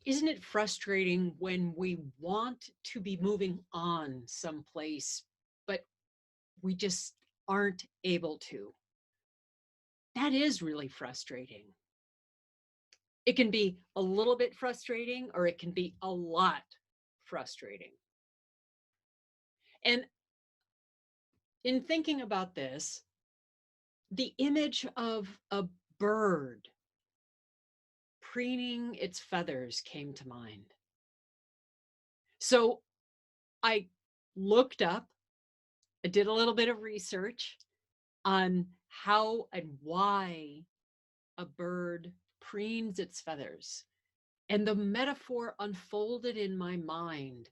Isn't it frustrating when we want to be moving on someplace, but we just aren't able to? That is really frustrating. It can be a little bit frustrating or it can be a lot frustrating. And in thinking about this, the image of a bird preening its feathers came to mind. So I looked up, I did a little bit of research on how and why a bird preens its feathers. And the metaphor unfolded in my mind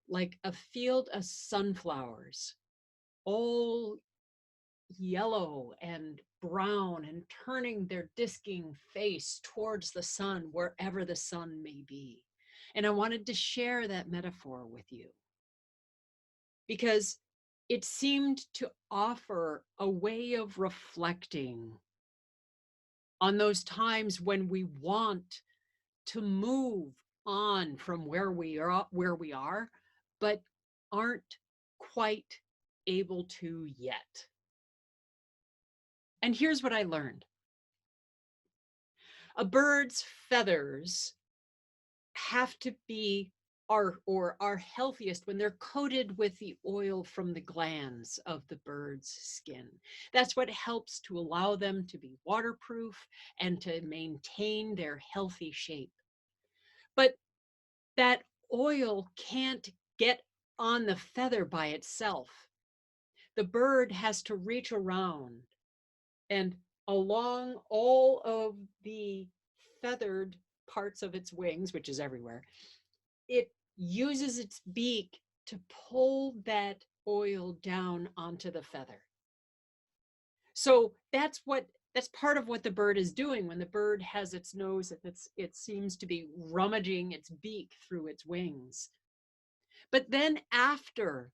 like a field of sunflowers, all yellow and brown and turning their disking face towards the sun, wherever the sun may be. And I wanted to share that metaphor with you because it seemed to offer a way of reflecting on those times when we want to move on from where we are, but aren't quite able to yet. And here's what I learned. A bird's feathers have to be are healthiest when they're coated with the oil from the glands of the bird's skin. That's what helps to allow them to be waterproof and to maintain their healthy shape. But that oil can't get on the feather by itself. The bird has to reach around and along all of the feathered parts of its wings, which is everywhere, it uses its beak to pull that oil down onto the feather. So that's part of what the bird is doing when the bird has its nose, it seems to be rummaging its beak through its wings. But then after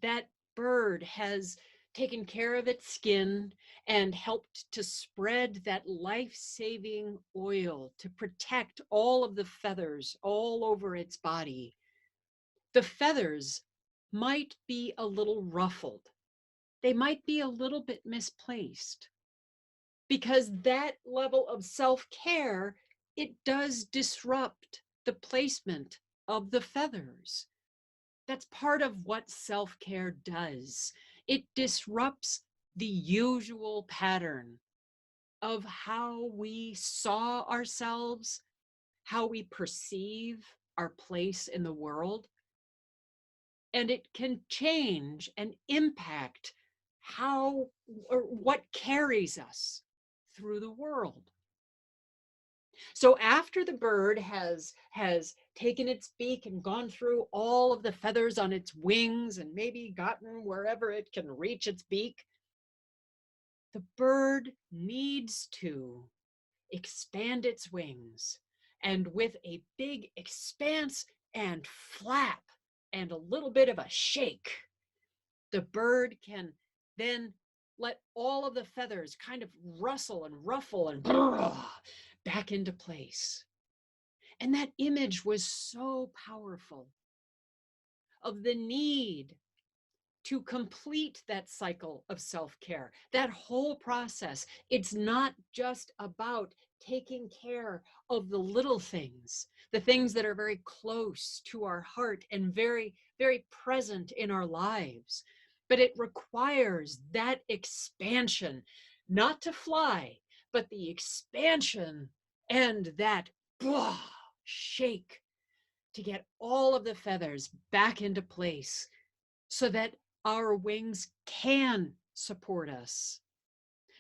that bird has taken care of its skin and helped to spread that life-saving oil to protect all of the feathers all over its body, the feathers might be a little ruffled. They might be a little bit misplaced because that level of self-care, it does disrupt the placement of the feathers. That's part of what self-care does. It disrupts the usual pattern of how we saw ourselves, how we perceive our place in the world. And it can change and impact how or what carries us through the world. So after the bird has taken its beak and gone through all of the feathers on its wings and maybe gotten wherever it can reach its beak, the bird needs to expand its wings. And with a big expanse and flap and a little bit of a shake, the bird can then let all of the feathers kind of rustle and ruffle and back into place. And that image was so powerful of the need to complete that cycle of self-care, that whole process. It's not just about taking care of the little things, the things that are very close to our heart and very, very present in our lives, but it requires that expansion, not to fly, but the expansion and that shake to get all of the feathers back into place so that our wings can support us,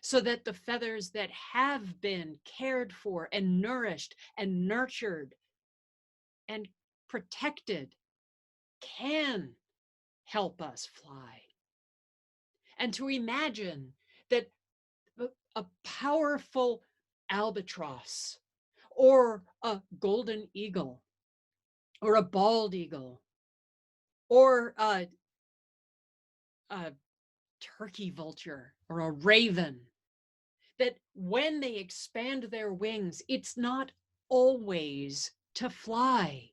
so that the feathers that have been cared for and nourished and nurtured and protected can help us fly. And to imagine that a powerful albatross or a golden eagle or a bald eagle or a turkey vulture or a raven, that when they expand their wings, it's not always to fly.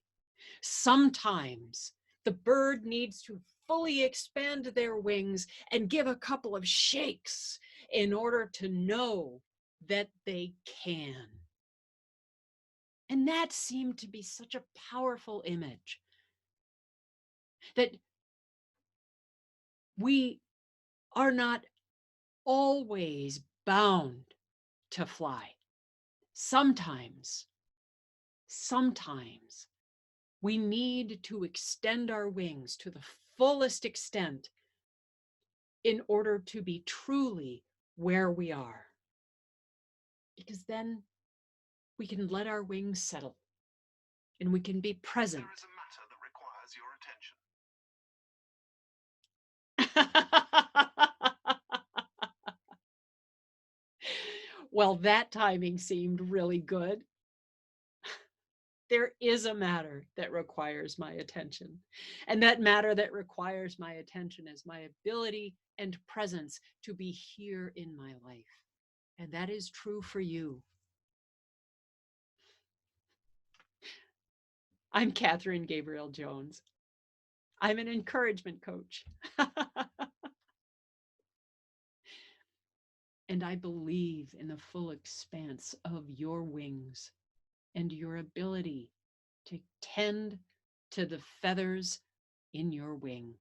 Sometimes the bird needs to fully expand their wings and give a couple of shakes in order to know that they can. And that seemed to be such a powerful image that we are not always bound to fly. Sometimes we need to extend our wings to the fullest extent in order to be truly where we are. Because then we can let our wings settle and we can be present. There is a matter that requires your attention. Well, that timing seemed really good. There is a matter that requires my attention. And that matter that requires my attention is my ability and presence to be here in my life. And that is true for you. I'm Catherine Gabriel-Jones. I'm an encouragement coach. And I believe in the full expanse of your wings and your ability to tend to the feathers in your wing.